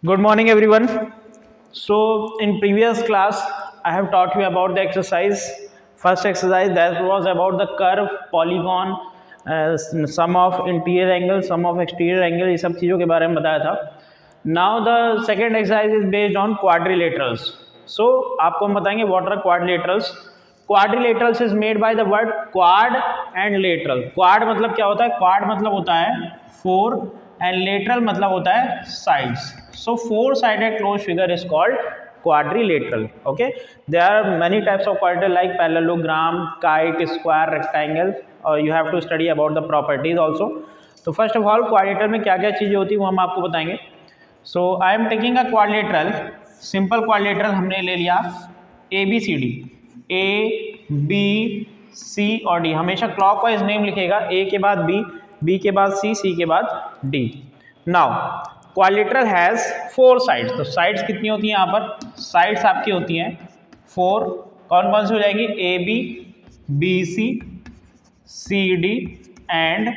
Good morning, everyone. So, in previous class, I have taught you about the exercise. First exercise that was about the curve, polygon, sum of interior angle, sum of exterior angle, ये सब चीज़ों के बारे में बताया था. Now the second exercise is based on quadrilaterals. So, आपको हम बताएंगे what are quadrilaterals. Quadrilaterals is made by the word quad and lateral. Quad मतलब क्या होता है? Quad मतलब होता है 4 and lateral मतलब होता है sides. So four-sided closed figure is called quadrilateral. Okay, there are many types of quadrilateral like parallelogram, kite, square, rectangle. You have to study about the properties also. तो first of all quadrilateral में क्या क्या चीज़ें होती है वो हम आपको बताएंगे. So I am taking a quadrilateral. Simple quadrilateral हमने ले लिया A B C D. A B C और D. हमेशा क्लॉकवाइज नेम लिखेगा. A के बाद B, B के बाद C, C के बाद D. Now quadrilateral has 4 sides. तो साइड्स कितनी होती हैं यहाँ पर? साइड्स आपकी होती हैं 4. कौन कौन सी हो जाएंगी? A B, B C, C D and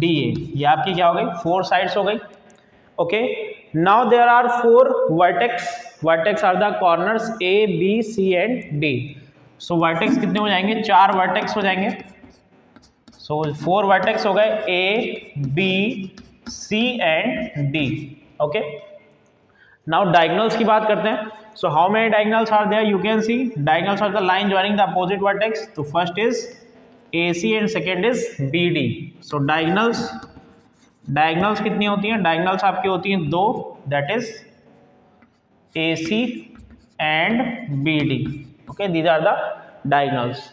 D A. ये आपकी क्या हो गई? 4 साइड्स हो गई. Okay, now there are 4 vertex. Vertex are the corners A B C and D. So vertex कितने हो जाएंगे? 4 वर्टेक्स हो जाएंगे. सो 4 वर्टेक्स हो गए A B C and D. Okay, now diagonals की बात करते हैं. So how many diagonals are there? You can see diagonals are the line joining the opposite vertex. तो first is A C and second is B D. So diagonals कितनी होती हैं? Diagonals आपकी होती हैं 2, that is A C and B D. Okay, these are the diagonals.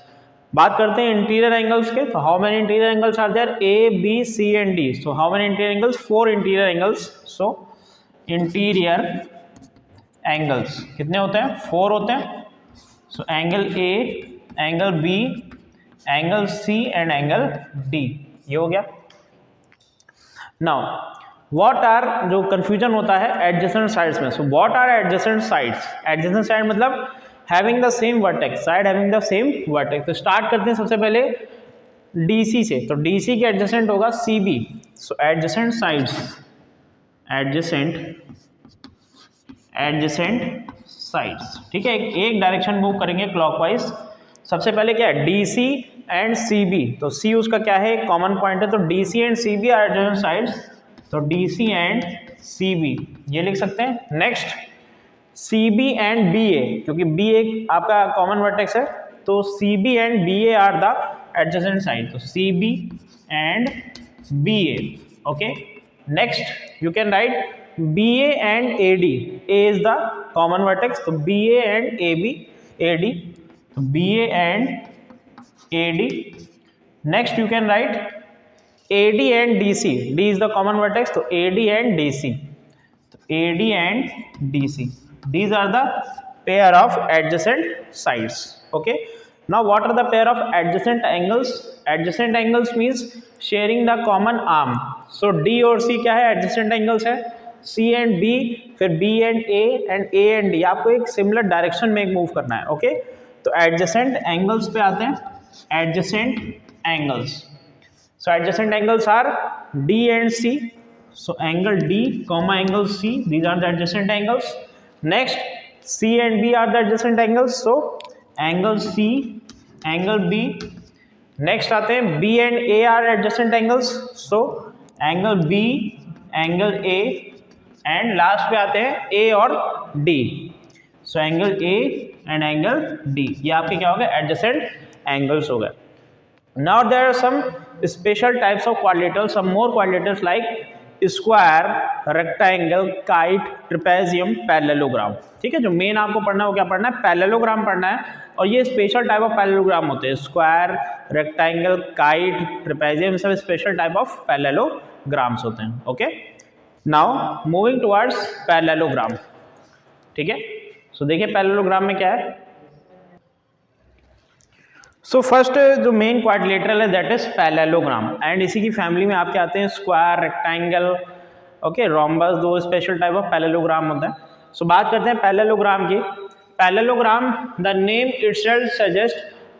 बात करते हैं इंटीरियर एंगल्स के. तो how many interior angles are there? A B C and D. So how many interior angles? 4 interior angles. So interior angles कितने होते हैं? 4 होते हैं. So angle A, angle B, angle C and angle D. ये हो गया. Now what are, जो confusion होता है एडजेसेंट साइड्स में. So what are adjacent sides? Adjacent side मतलब having the same vertex, side having the same vertex. तो start करते हैं सबसे पहले डीसी से. तो डीसी के एडजेसेंट होगा सीबी. सो एडजेसेंट साइड्स, एडजेसेंट साइड्स. ठीक है, एक डायरेक्शन मूव करेंगे क्लॉकवाइज. सबसे पहले क्या है? DC and CB. तो सी उसका क्या है? कॉमन पॉइंट है. तो DC and CB are adjacent sides. तो डीसी एंड सीबी ये लिख सकते हैं. नेक्स्ट CB एंड BA, क्योंकि BA आपका कॉमन वर्टेक्स है. तो CB and BA are the adjacent side. तो CB and BA. Okay, next you can write BA and AD. A is the common vertex. तो BA एंड AD. तो BA and AD. Next you can right AD and DC. D is the common vertex. तो AD and DC. तो AD and DC. These are the pair of adjacent sides. Okay, now what are the pair of adjacent angles? Adjacent angles means sharing the common arm. So D और C क्या है? adjacent angles है. C and B, फिर B and A and D. आपको एक similar direction में move करना है. Okay, तो adjacent angles पे आते हैं. adjacent angles. So adjacent angles are D and C. So angle D comma angle C, these are the adjacent angles. Next C and B are the adjacent angles. So angle C, angle B. Next आते हैं B and A are adjacent angles. So angle B, angle A. and last पे आते हैं A और D. So angle A and angle D. ये आपके क्या हो गए? adjacent angles हो गए. Now there are some special types of quadrilaterals, some more quadrilaterals like square, rectangle, kite, trapezium, parallelogram. ठीक है, जो मेन आपको पढ़ना है वो क्या पढ़ना है? पैरेललोग्राम पढ़ना है. और ये स्पेशल टाइप ऑफ पैरेललोग्राम होते हैं. स्क्वायर, रेक्टेंगल, काइट, ट्रेपेजियम सब स्पेशल टाइप ऑफ पैरेललोग्राम्स होते हैं. Okay, now moving towards parallelogram. ठीक है, सो देखिए पैरेललोग्राम में क्या है. सो फर्स्ट जो मेन क्वाड्रिलेटरल है दैट इज पैरेललोग्राम. एंड इसी की फैमिली में आपके आते हैं square, rectangle, okay, rhombus. 2 special type of parallelogram होता है. सो बात करते हैं पैरेललोग्राम की. Parallelogram, the name itself suggest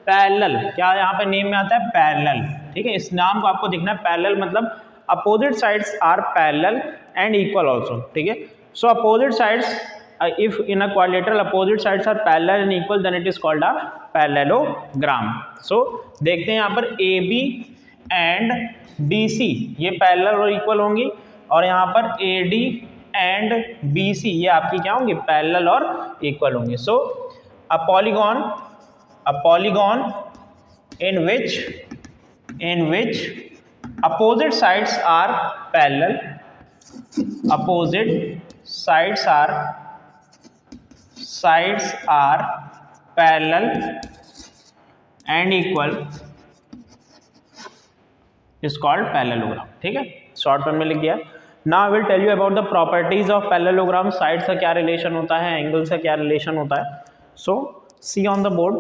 parallel. क्या यहाँ पे नेम में आता है? पैरेलल. ठीक है, इस नाम को आपको दिखना है. पैरेलल मतलब opposite sides are parallel and equal also. ठीक है, So opposite sides, if in a quadrilateral opposite sides are parallel and equal, then it is called a parallelogram. So देखते हैं यहाँ पर AB and DC ये parallel और equal होंगी, और यहाँ पर AD एंड BC ये आपकी क्या होंगी, पैरेलल और इक्वल होंगी. सो a polygon in which opposite sides are parallel, opposite sides are parallel and equal is called parallelogram. ठीक है, शॉर्ट फॉर्म में लिख दिया. Now I will tell you about the properties of parallelogram. Side से क्या relation होता है, angle से क्या रिलेशन होता है. सो सी ऑन द बोर्ड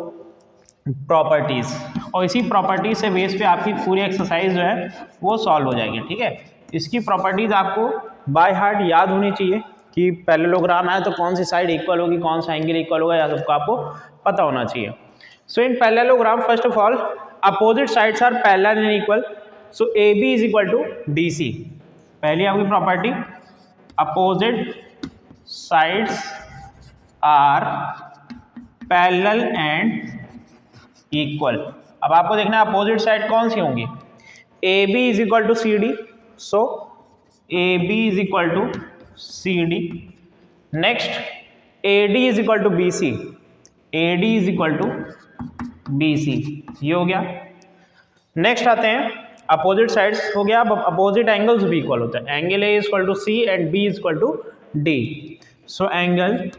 प्रॉपर्टीज, और इसी प्रॉपर्टीज से बेस पे आपकी पूरी एक्सरसाइज जो है वो सॉल्व हो जाएगी. ठीक है, इसकी प्रॉपर्टीज आपको बाय हार्ट याद होनी चाहिए कि पैरेललोग्राम है तो कौन सी साइड इक्वल होगी, कौन सा एंगल इक्वल होगा, यह सबको आपको पता होना चाहिए. So in parallelogram first of all opposite sides are parallel and equal. So AB is equal to DC. पहली आपकी property, opposite sides are parallel and equal. अब आपको देखना है अपोजिट साइड कौन सी होंगी. AB is equal to CD. So AB is equal to CD. Next AD is equal to BC. AD is equal to BC. ये हो गया. नेक्स्ट आते हैं अपोजिट साइड्स हो गया. अब अपोजिट एंगल्स भी इक्वल होते हैं. Angle A is equal to C and B is equal to D. So angle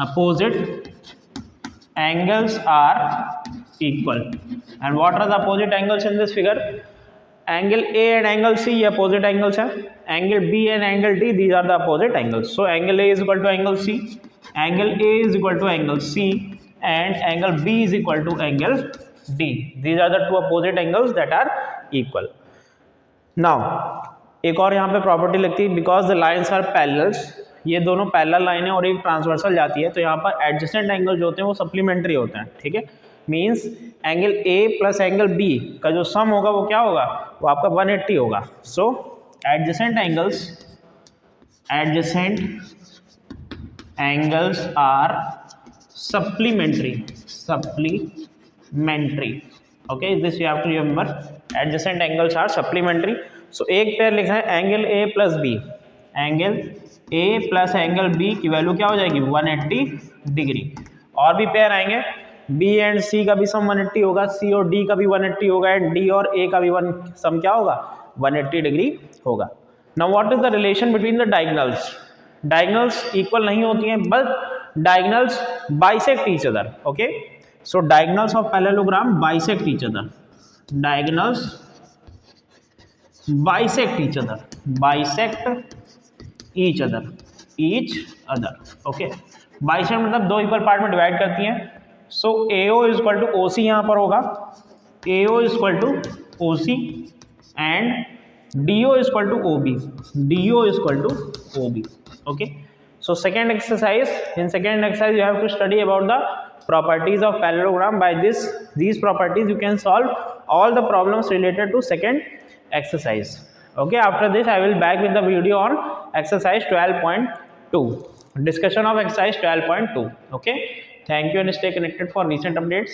opposite angles are equal. And what are the opposite angles in this figure? Angle A and angle C ये opposite angles हैं. Angle B and angle D, these are the opposite angles. So angle A is equal to angle C, angle A is equal to angle C, and angle B is equal to angle D. These are the two opposite angles that are equal. Now एक और यहाँ पे property लगती है, because the lines are parallels. ये दोनों parallel line है और एक ट्रांसवर्सल जाती है, तो यहाँ पर एडजेसेंट एंगल जो होते हैं वो सप्लीमेंट्री होते हैं. ठीक है, means angle A plus angle B का जो सम होगा वो क्या होगा, वो आपका 180 होगा. So adjacent angles are supplementary. Okay, this you have to remember, adjacent angles are supplementary. So एक पेयर लिखा है angle A plus B. Angle A plus angle B की वैल्यू क्या हो जाएगी, 180 डिग्री. और भी पेयर आएंगे, B एंड C का भी सम 180 होगा, C और D का भी 180 होगा, एंड D और A का भी सम क्या होगा, 180 डिग्री होगा. Now what is the relation between the diagonals. Diagonals equal नहीं होती हैं, but diagonals bisect each other. Okay, so diagonals of parallelogram bisect each other. Diagonals bisect each other. Each other. Okay, bisect मतलब दो equal part में divide करती हैं. So AO is equal to OC यहाँ पर होगा. AO is equal to OC and DO is equal to OB. DO is equal to OB. Okay, so second exercise, in second exercise you have to study about the properties of parallelogram. By these properties you can solve all the problems related to second exercise. Okay, after this I will back with the video on exercise 12.2, discussion of exercise 12.2. okay, thank you and stay connected for recent updates.